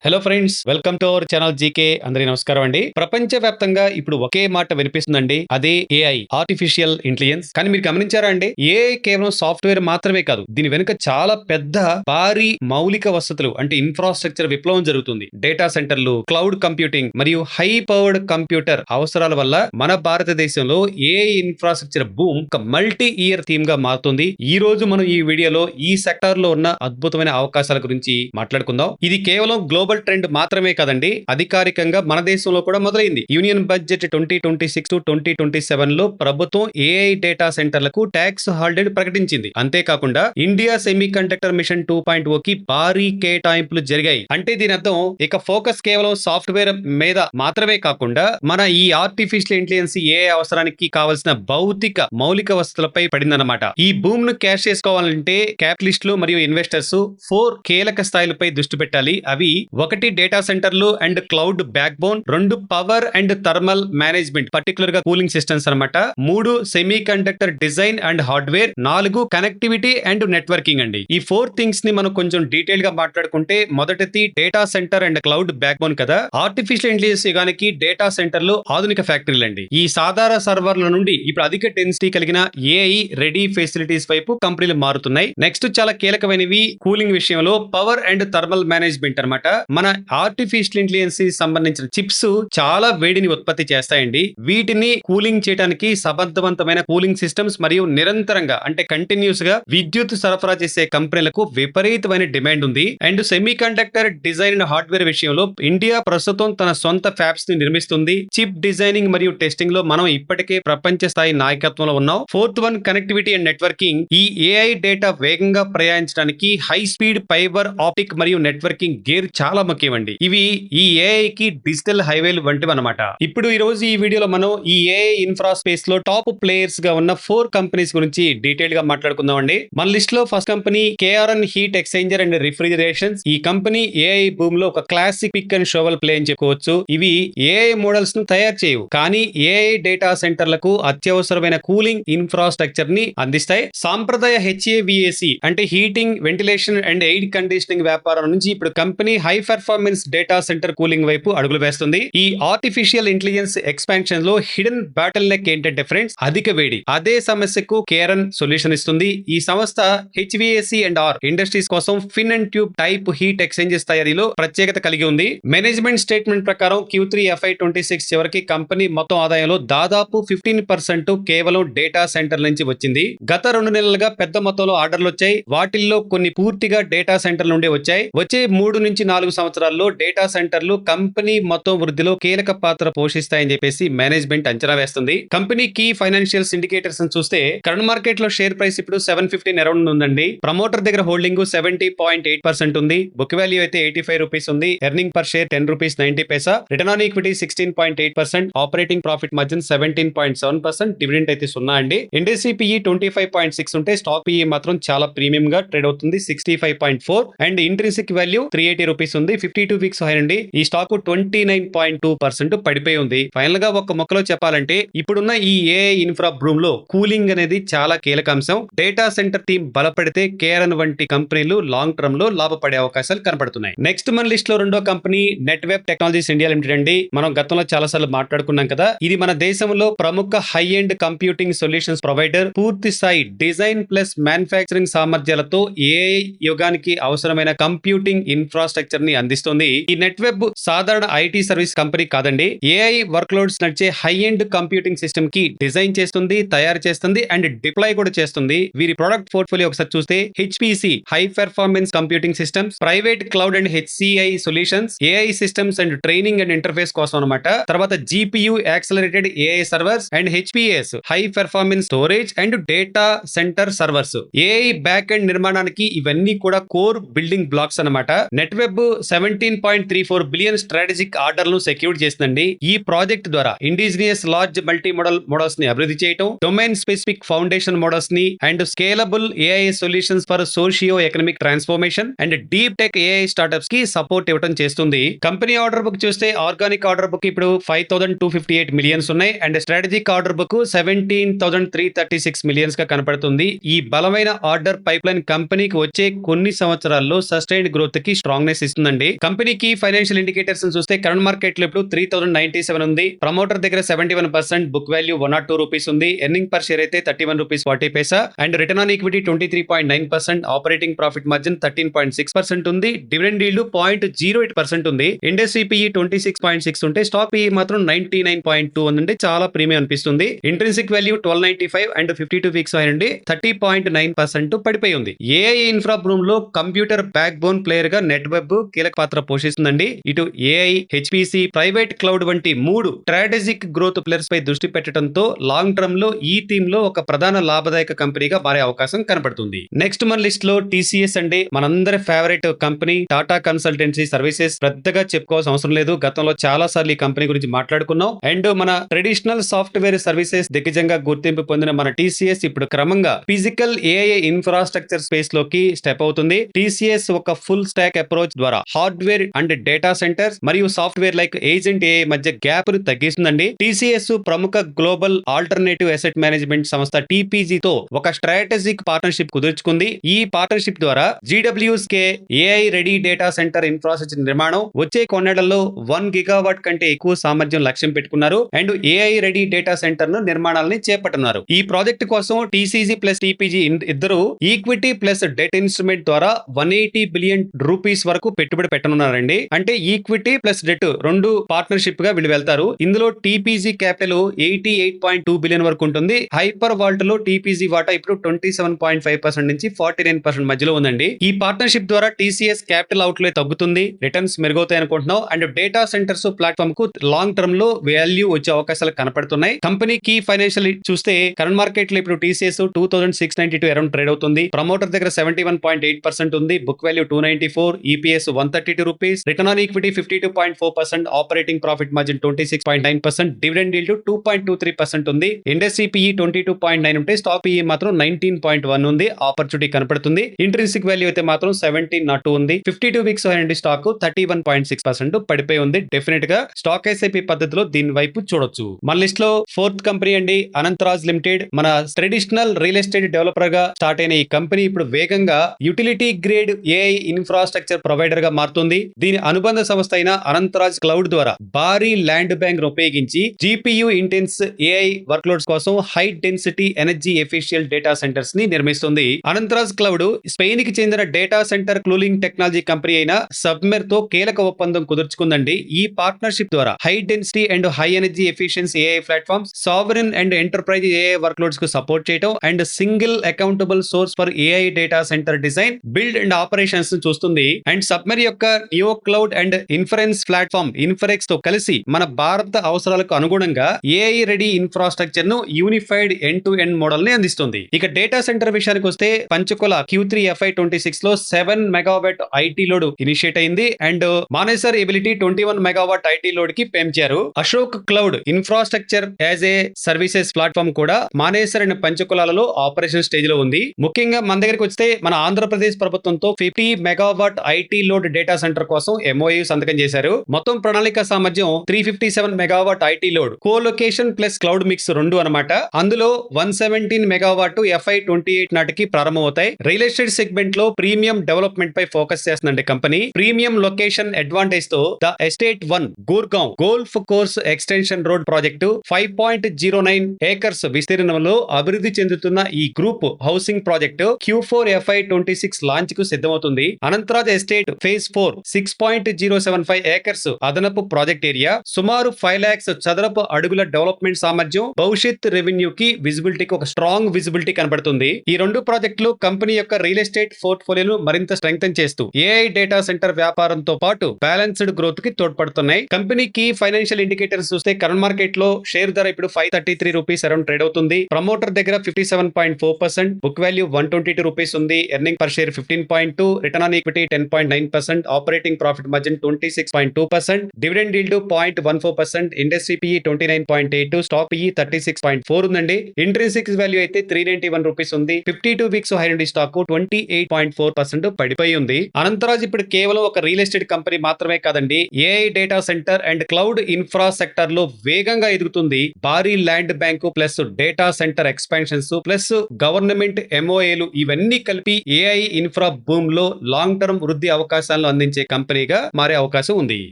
Hello friends, welcome to our channel GK. అందరికీ నమస్కారం అండి. ప్రపంచవ్యాప్తంగా ఇప్పుడు ఒకే మాట వినిపిస్తుందండి, అదే ఏఐ, ఆర్టిఫిషియల్ ఇంటెలిజెన్స్. కానీ మీరు గమనించారా అండి, ఏఐ కేవలం సాఫ్ట్వేర్ మాత్రమే కాదు, దీని వెనుక చాలా పెద్ద భారీ మౌలిక వసతులు అంటే ఇన్ఫ్రాస్ట్రక్చర్ విప్లవం జరుగుతుంది. డేటా సెంటర్లు, క్లౌడ్ కంప్యూటింగ్ మరియు హై పవర్డ్ కంప్యూటర్ అవసరాల వల్ల మన భారతదేశంలో ఏఐ ఇన్ఫ్రాస్ట్రక్చర్ బూమ్ ఒక మల్టీ ఇయర్ థీమ్ గా మారుతుంది. ఈ రోజు మనం ఈ వీడియోలో ఈ సెక్టార్ లో ఉన్న అద్భుతమైన అవకాశాల గురించి మాట్లాడుకుందాం. ఇది కేవలం గ్లోబల్ ట్రెండ్ మాత్రమే కదండి, అధికారికంగా మన దేశంలో కూడా మొదలైంది. యూనియన్ బడ్జెట్ 2026 టు 2027 లో ప్రభుత్వం ఏఐ డేటా సెంటర్లకు ట్యాక్స్ హాలిడే ప్రకటించింది. అంతేకాకుండా ఇండియా సెమీ కండక్టర్ మిషన్ 2.0 కి భారీ కేటాయింపులు జరిగాయి. అంటే దీని అర్థం ఇక ఫోకస్ కేవలం సాఫ్ట్వేర్ మీద మాత్రమే కాకుండా మన ఈ ఆర్టిఫిషియల్ ఇంటెలిజెన్స్ ఏఐ అవసరానికి కావాల్సిన భౌతిక మౌలిక వసతులపై పడిందన్నమాట. ఈ భూమ్ ను క్యాష్ చేసుకోవాలంటే క్యాపిటలిస్టులు మరియు ఇన్వెస్టర్స్ 4 కీలక స్థాయిలపై దృష్టి పెట్టాలి. అవి 1 డేటా సెంటర్లు and cloud back bone, 2 power and thermal management particular గా కూలింగ్ సిస్టమ్స్ అన్నమాట, 3 semi conductor design and hardware, 4 connectivity and networking అండి. ఈ 4 థింగ్స్ ని మనం కొంచెం డీటెయిల్ గా మాట్లాడుకుంటే, మొదటిది data center and cloud back bone కదా. ఆర్టిఫిషియల్ ఇంటెలిజెన్స్ యుగానికి డేటా సెంటర్లు ఆధునిక ఫ్యాక్టరీలు అండి. ఈ సాధారణ సర్వర్ల నుండి ఇప్పుడు అధిక డెన్సిటీ కలిగిన ఏఐ రెడీ ఫెసిలిటీస్ వైపు కంపెనీలు మారుతున్నాయి. నెక్స్ట్ చాలా కీలకమైనవి కూలింగ్ విషయంలో పవర్ అండ్ థర్మల్ మేనేజ్మెంట్ అన్నమాట. మన ఆర్టిఫిషియల్ ఇంటెలిజెన్స్ సంబంధించిన చిప్స్ చాలా వేడిని ఉత్పత్తి చేస్తాయండి. వీటిని కూలింగ్ చేయడానికి సమర్థవంతమైన కూలింగ్ సిస్టమ్స్ మరియు నిరంతరంగా అంటే కంటిన్యూస్ గా విద్యుత్ సరఫరా చేసే కంపెనీలకు విపరీతమైన డిమాండ్ ఉంది. And semi conductor design and hardware విషయంలో ఇండియా ప్రస్తుతం తన సొంత ఫ్యాబ్స్ ని నిర్మిస్తుంది. చిప్ డిజైనింగ్ మరియు టెస్టింగ్ లో మనం ఇప్పటికే ప్రపంచ స్థాయి నాయకత్వంలో ఉన్నాం. Fourth one connectivity and networking. ఈ ఏఐ డేటా వేగంగా ప్రయాణించడానికి హై స్పీడ్ ఫైబర్ ఆప్టిక్ మరియు నెట్వర్కింగ్ గేర్ చాలా ముఖ్యమండి. ఇవి ఈ ఏఐ కి డిజిటల్ హైవేలు వంటివి అన్నమాట. ఇప్పుడు ఈ రోజు ఈ వీడియోలో మనం ఈ ఏఐ ఇన్ఫ్రా స్పేస్ లో టాప్ ప్లేయర్స్ గా ఉన్న 4 కంపెనీస్ గురించి డీటెయిల్ గా మాట్లాడుకుందాం అండి. మన లిస్ట్ లో first company KRN heat exchanger and refrigerations. ఈ కంపెనీ ఏఐ భూమ్ లో ఒక classic pick and shovel play అని చెప్పుకోవచ్చు. ఇవి ఏఐ మోడల్స్ ను తయారు చేయవు, కానీ ఏఐ డేటా సెంటర్లకు అత్యవసరమైన కూలింగ్ ఇన్ఫ్రాస్ట్రక్చర్ ని అందిస్తాయి. సాంప్రదాయ హెచ్ఏవిఏసి అంటే heating, ventilation and air conditioning వ్యాపారం నుంచి ఇప్పుడు company high performance data center cooling వైపు అడుగులు వేస్తుంది. ఈ ఆర్టిఫిషియల్ ఇంటెలిజెన్స్ ఎక్స్పాన్షన్ లో హిడెన్ బ్యాటిల్ నెక్ ఏంటంటే ఫ్రెండ్స్, అధిక వేడి. అదే సమస్యకు కేరన్ సొల్యూషన్ ఇస్తుంది. ఈ సంస్థ హెచ్విఏసి అండ్ ఆర్ ఇండస్ట్రీస్ కోసం fin and tube type heat exchanges తయారీలో ప్రత్యేకత కలిగి ఉంది. మేనేజ్మెంట్ స్టేట్మెంట్ ప్రకారం Q3 FY26 చివరికి కంపెనీ మొత్తం ఆదాయంలో దాదాపు 15% కేవలం డేటా సెంటర్ నుంచి వచ్చింది. గత 2 నెలలుగా పెద్ద మొత్తంలో ఆర్డర్లు వచ్చాయి. వాటిల్లో కొన్ని పూర్తిగా డేటా సెంటర్ నుండి వచ్చాయి. వచ్చే 3 నుంచి 4 సంవత్సరాల్లో డేటా సెంటర్లు కంపెనీ మొత్తం వృద్ధిలో కీలక పాత్ర పోషిస్తాయని చెప్పేసి మేనేజ్మెంట్ అంచనా వేస్తుంది. కంపెనీ కీ ఫైనాన్షియల్ ఇండికేటర్స్ చూస్తే కరెంట్ మార్కెట్ లో షేర్ ప్రైస్ ఇప్పుడు 715 అరౌండ్ ఉందండి. ప్రమోటర్ దగ్గర హోల్డింగ్ 70.8% ఉంది. బుక్ వాల్యూ అయితే 85 రూపీస్ ఉంది. Earning per share 10 rupees 90 Paisa. Return on equity 16.8%. Operating profit margin 17.7%. Dividend అయితే 0 అండి. ఇండస్ట్రీ పిఈ 25.6 ఉంటే స్టాక్ పిఈ మాత్రం చాలా ప్రీమియం గా ట్రేడ్ అవుతుంది, 65.4. అండ్ ఇంట్రిన్సిక్ వాల్యూ 380 రూపీస్ ఉంది. 52 వీక్స్ హై అండి. ఈ స్టాక్ 29.2% పడిపోయి ఉంది. ఫైనల్ గా ఒక మొక్కలో చెప్పాలంటే ఇప్పుడున్న ఈ ఏఐ ఇన్ఫ్రా బ్రూమ్ లో కూలింగ్ అనేది చాలా కీలక అంశం. డేటా సెంటర్ టీం బలపడితే కేఆర్ఎన్ వంటి కంపెనీలు లాంగ్ టర్మ్ లో లాభపడే అవకాశాలు కనపడుతున్నాయి. నెక్స్ట్ మన లిస్ట్ లో రెండో company Netweb technologies India limited అండి. మనం గతంలో చాలా సార్లు మాట్లాడుకున్నాం కదా. ఇది మన దేశంలో ప్రముఖ high end computing solutions provider. పూర్తి స్థాయి డిజైన్ ప్లస్ మ్యానుఫ్యాక్చరింగ్ సామర్థ్యాలతో ఏఐ యుగానికి అవసరమైన కంప్యూటింగ్ ఇన్ఫ్రాస్ట్రక్చర్ ని అందిస్తుంది. ఈ నెట్వెబ్ సాధారణ ఐటీ సర్వీస్ కంపెనీ కాదండి. ఏఐ వర్క్ లోడ్స్ నడిచే హై ఎండ్ కంప్యూటింగ్ సిస్టమ్ కి డిజైన్ చేస్తుంది, తయారు చేస్తుంది అండ్ డిప్లాయ్ కూడా చేస్తుంది. వీరి ప్రొడక్ట్ పోర్ట్ఫోలియో ఒకసారి చూస్తే HPC high performance computing systems, private cloud and HCI solutions, AI systems and training and interface కోసం అనమాట. తర్వాత GPU accelerated AI servers and HPS high performance storage and data center servers. AI back end నిర్మాణానికి ఇవన్నీ కూడా core building blocks అనమాట. Netweb 17.34 billion strategic ఆర్డర్లను secure చేసిందండి. ఈ ప్రాజెక్ట్ ద్వారా indigenous large multi modal models ని అభివృద్ధి చేయడం, డొమైన్ స్పెసిఫిక్ ఫౌండేషన్ మోడల్స్ ని and scalable AI solutions for socio economic transformation and deep tech AI startups కి సపోర్ట్ ఇవ్వడం చేస్తుంది. కంపెనీ ఆర్డర్ బుక్ చూస్తే ఆర్గానిక్ ఆర్డర్ బుక్ ఇప్పుడు 5258 మిలియన్స్ ఉన్నాయి and strategic order book 17,336 millions గా కనపడుతుంది. ఈ బలమైన ఆర్డర్ పైప్ లైన్ కంపెనీకి వచ్చే కొన్ని సంవత్సరాల్లో సస్టైన్డ్ గ్రోత్ కి స్ట్రాంగ్నెస్ ఇస్తుందండి. వినిపిస్తుందండి. కంపెనీకి ఫైనాన్షియల్ ఇండికేటర్స్ చూస్తే కరెంట్ మార్కెట్ లో ఇప్పుడు 3097 ఉంది. ప్రమోటర్ దగ్గర 71%, బుక్ వాల్యూ 102 రూపీస్ ఉంది. ఎర్నింగ్ పర్ షేర్ అయితే 31 rupees 40 Paisa and return on equity 23.9%, operating profit margin 13.6% ఉంది. డివిడెండ్ ఈల్డ్ 0.08% ఉంది. ఇండస్ట్రీ పిఈ 26.6 ఉంటే స్టాక్ పిఈ మాత్రం 99.2 ఉందండి. చాలా ప్రీమియం అనిపిస్తుంది. ఇంట్రిన్సిక్ వాల్యూ 1295 అండ్ 52 వీక్స్ నుండి 30.9% పడిపోయి ఉంది. ఏఐ ఇన్ఫ్రా రూమ్ లో కంప్యూటర్ బ్యాక్ బోన్ ప్లేయర్ గా నెట్ వెబ్ కీలక పాత్ర పోషిస్తుందండి. ఇటు ఏఐ, హెచ్పిసి, ప్రైవేట్ క్లౌడ్ వంటి 3 స్ట్రాటజిక్ గ్రోత్ ప్లేయర్స్ పై దృష్టి పెట్టడంతో లాంగ్ టర్మ్ లో ఈ థీమ్ లో ఒక ప్రధాన లాభదాయక కంపెనీగా మారే అవకాశం కనపడుతుంది. నెక్స్ట్ మన లిస్ట్ లో టీసీఎస్ అండి. మనందరి favourite company. Tata consultancy services పెద్దగా చెప్పుకోవాల్సిన అవసరం లేదు. గతంలో చాలా సార్లు ఈ కంపెనీ గురించి మాట్లాడుకున్నాం. అండ్ మన ట్రెడిషనల్ సాఫ్ట్వేర్ సర్వీసెస్ దిగ్గజంగా గుర్తింపు పొందిన మన టీసీఎస్ ఇప్పుడు క్రమంగా ఫిజికల్ ఏఐ ఇన్ఫ్రాస్ట్రక్చర్ స్పేస్ లోకి స్టెప్ అవుతుంది. టీసీఎస్ ఒక ఫుల్ స్టాక్ అప్రోచ్ ద్వారా హార్డ్వేర్ అండ్ డేటా సెంటర్స్ మరియు సాఫ్ట్వేర్ లైక్ ఏజెంట్ ఏఐ మధ్య గ్యాప్ ను తగ్గిస్తుందండి. టీసీఎస్ ప్రముఖ గ్లోబల్ ఆల్టర్నేటివ్ అసెట్ మేనేజ్మెంట్ సంస్థ టీపీజీ తో ఒక స్ట్రాటజిక్ పార్ట్నర్షిప్ కుదుర్చుకుంది. ఈ పార్ట్నర్షిప్ ద్వారా GWSK AI ready data center infrastructure నిర్మాణం వచ్చే కొన్నేళ్లలో 1 గిగావాట్ కంటే ఎక్కువ సామర్థ్యం లక్ష్యం పెట్టుకున్నారు. And AI ready data centre ను నిర్మాణాలని చేపట్టున్నారు. ఈ ప్రాజెక్ట్ కోసం టీసీజీ ప్లస్ టీపీజీ ఇద్దరు ఈక్విటీ ప్లస్ డెట్ ఇన్స్ట్రుమెంట్ ద్వారా 180 బిలియన్ రూపీస్ వరకు పెట్టుబడి పెట్టనున్నారండి. అంటే ఈక్విటీ ప్లస్ డెట్ రెండు పార్ట్నర్షిప్ గా వీళ్ళు వెళ్తారు. ఇందులో టీపీజీ క్యాపిటల్ 88.2 బిలియన్ వరకు ఉంటుంది. హైపర్ వాల్ట్ లో టీపీజీ వాటా ఇప్పుడు 27.5% నుంచి 49% మధ్యలో ఉందండి. ఈ పార్ట్నర్షిప్ ద్వారా టీసీఎస్ క్యాపిటల్ అవుట్లే తగ్గుతుంది, రిటర్న్స్ మెరుగవుతాయి అనుకుంటున్నాం. అండ్ డేటా సెంటర్స్ ప్లాట్ఫామ్ కు లాంగ్ టర్మ్ లో వాల్యూ వచ్చే అవకాశాలు కనపడుతున్నాయి. కంపెనీ కీ ఫైనాన్షియల్ చూస్తే కరెంట్ మార్కెట్ లో ఇప్పుడు టీసీఎస్ 2692 అరౌండ్ ట్రేడ్ అవుతుంది. ప్రమోటర్ దగ్గర 71.8% ఉంది. Book value 294, EPS 132 rupees, return on equity 52.4%, operating profit margin 26.9%, dividend yield 2.23% ఉంది. ఇండస్ట్రీ పిఈ 22.9 ఉంటే స్టాక్ పిఈ మాత్రం 19.1 ఉంది. ఆపర్చునిటీ కనపడుతుంది. ఇంట్రిన్సిక్ వాల్యూ అయితే మాత్రం 17.2 ఉంది. 52 వీక్స్ నుండి స్టాక్ 31.6% పడిపోయి ఉంది. డెఫినెట్ గా స్టాక్ ఎస్ఐపి పద్ధతిలో దీని వైపు చూడొచ్చు. మన లిస్ట్ లో ఫోర్త్ కంపెనీ అండి అనంతరాజ్ లిమిటెడ్. మన ట్రెడిషనల్ రియల్ ఎస్టేట్ డెవలపర్ గా స్టార్ట్ అయిన ఈ కంపెనీ ఇప్పుడు వేగంగా utility grade AI infrastructure provider గా మారుతుంది. దీని అనుబంధ సంస్థ అయిన అనంతరాజ్ క్లౌడ్ ద్వారా భారీ ల్యాండ్ బ్యాంక్ ఉపయోగించి జీపీయూ ఇంటెన్స్ ఏఐ వర్క్లోడ్స్ కోసం high density energy efficient data centers ని నిర్మిస్తుంది. అనంతరాజ్ క్లౌడ్ స్పెయిన్ కి చెందిన data center cooling technology company అయిన సబ్మెర్ తో కీలక ఒప్పందం కుదుర్చుకుందండి. ఈ పార్ట్నర్షిప్ ద్వారా high density and high energy efficiency AI platforms, sovereign and enterprise AI workloads కు సపోర్ట్ చేయడం and single accountable source for AI data center design, build and operations చూస్తుంది. అండ్ సబ్మెర్ యొక్క neo cloud and inference platform Inferex తో కలిసి మన భారత అవసరాలకు అనుగుణంగా ఏఐ రెడీ ఇన్ఫ్రాస్ట్రక్చర్ ను unified end to end model ని అందిస్తుంది. ఇక డేటా సెంటర్ విషయానికి వస్తే పంచకుల Q3 FY26 లో 7 మెగావాట్ ఐటీ లోడ్ ఇనిషియేట్ అయింది. And Manesar ability 21 megawatt IT load కి పెంచారు. Ashok cloud infrastructure as a services platform కూడా మానేసర్ అండ్ పంచకులాలలో ఆపరేషన్ స్టేజ్ లో ఉంది. ముఖ్యంగా మన దగ్గరికి వస్తే మన ఆంధ్రప్రదేశ్ ప్రభుత్వంతో 50 megawatt IT load data centre కోసం ఎంఓయూ సంతకం చేశారు. మొత్తం ప్రణాళిక సామర్థ్యం 357 megawatt IT load, colocation plus cloud mix 2 అనమాట. అందులో 117 మెగావాట్ FY28 నాటికి ప్రారంభమవుతాయి. రియల్ ఎస్టేట్ సెగ్మెంట్ లో ప్రీమియం డెవలప్మెంట్ పై ఫోకస్ చేస్తుందండి కంపెనీ. ప్రీమియం లొకేషన్ అడ్వాంటేజ్ తో the estate 1 Gurgaon golf course extension road project 5.09 acres విస్తీర్ణంలో అభివృద్ధి చెందుతున్న ఈ group housing project Q4 FY26 launch కు సిద్ధమవుతుంది. అనంతరాజ్ ఎస్టేట్ ఫేజ్ 4 6.075 ఏకర్స్ అదనపు ప్రాజెక్ట్ ఏరియా, సుమారు 5 lakhs చదరపు అడుగుల డెవలప్మెంట్ సామర్థ్యం, భవిష్యత్ రెవెన్యూకి విజిబిలిటీకి ఒక స్ట్రాంగ్ విజిబిలిటీ కనబడుతుంది. ఈ రెండు ప్రాజెక్టులు కంపెనీ యొక్క రియల్ ఎస్టేట్ పోర్ట్ఫోలియోను మరింత స్ట్రెంగ్తెన్ చేస్తూ ఏఐ డేటా సెంటర్ వ్యాపారంతో పాటు బ్యాలెన్స్డ్ గ్రోత్ కి తోడ్పడుతున్నాయి. కంపెనీకి ఫైనాన్షియల్ ఇండికేటర్స్ చూస్తే కరెంట్ మార్కెట్ లో షేర్ ధర ఇప్పుడు 533 రూపీస్ అరౌండ్ ట్రేడ్ అవుతుంది. ప్రమోటర్ దగ్గర 57.4%, బుక్ వాల్యూ 122 రూపీస్ ఉంది. Earning per share 15.2, return on equity 10.9%, operating profit margin 26.2%, dividend yield 0.14%, industry PE 29.82, stock PE 36.4 ఉందండి. ఇంట్రిన్సిక్ వాల్యూ అయితే 391 రూపీస్ ఉంది. 52 వీక్స్ హై నుండి స్టాక్ 28.4% పడిపోయి ఉంది. అనంతరాజ్ ఇప్పుడు కేవలం ఒక రియల్ ఎస్టేట్ కంపెనీ మాత్రమే కాదండి, AI data center and cloud infra sector లో వేగంగా ఎదుగుతుంది. భారీ land bank plus data center expansions plus government ఎంఓఏలు ఇవన్నీ కలిపి ఏఐ ఇన్ఫ్రా బూమ్ లో లాంగ్ టర్మ్ వృద్ధి అవకాశాన్ని స్థానంలో అందించే కంపెనీగా మారే అవకాశం ఉంది.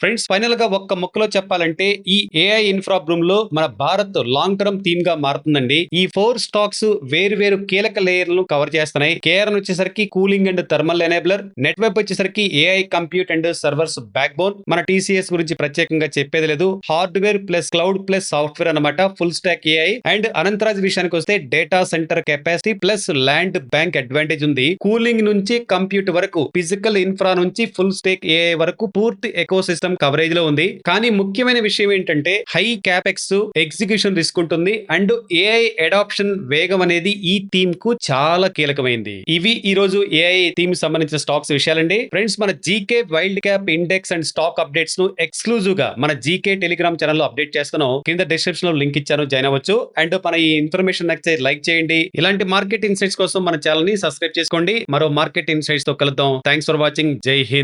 ఫ్రెండ్స్, ఫైనల్ గా ఒక్క ముక్కలో చెప్పాలంటే ఈ ఏఐ ఇన్ఫ్రా బ్రూమ్ లో మన భారత్ లాంగ్ టర్మ్ థీమ్ గా మారుతుందండి. ఈ 4 స్టాక్స్ వేరు వేరు కీలక లేయర్లను కవర్ చేస్తున్నాయి. కేఆర్ఎన్ వచ్చేసరికి cooling and thermal enabler, Netweb వచ్చేసరికి AI compute and servers backbone. మన టీసీఎస్ గురించి ప్రత్యేకంగా చెప్పేది లేదు. Hardware plus cloud plus software అన్నమాట, full stack AI. And Anantraj విషయానికి వస్తే data center capacity plus land bank advantage ఉంది. కూలింగ్ నుంచి కంప్యూట్ వరకు, ఫిజికల్ ఇన్ఫ్రా నుంచి ఫుల్ స్టేక్ ఏఐ వరకు పూర్తి ఎకో సిస్టమ్ కవరేజ్ లో ఉంది. కానీ ముఖ్యమైన విషయం ఏంటంటే హై క్యాపెక్స్, ఎగ్జిక్యూషన్ రిస్క్ ఉంటుంది. అండ్ ఏఐ అడాప్షన్ వేగం అనేది ఈ థీమ్ కు చాలా కీలకమైంది. ఇవి ఈ రోజు ఏఐ థీమ్ సంబంధించిన స్టాక్స్ విషయాలండి. ఫ్రెండ్స్, మన GK wild cap index and stock updates ను ఎక్స్క్లూజివ్ గా మన జీకే టెలిగ్రామ్ ఛానల్ లో అప్డేట్ చేస్తాను. కింద డిస్క్రిప్షన్ లో లింక్ ఇచ్చాను, జాయిన్ అవ్వచ్చు. అండ్ మన ఈ ఇన్ఫర్మేషన్ నచ్చితే లైక్ చేయండి. ఇలాంటి మార్కెట్ ఇన్సైట్స్ కోసం మన ఛానల్ ని సబ్స్క్రైబ్ చేసుకోండి. మరో మార్కెట్ ఇన్సైట్స్ తో కలుద్దాం. Thanks for watching. జై హింద్.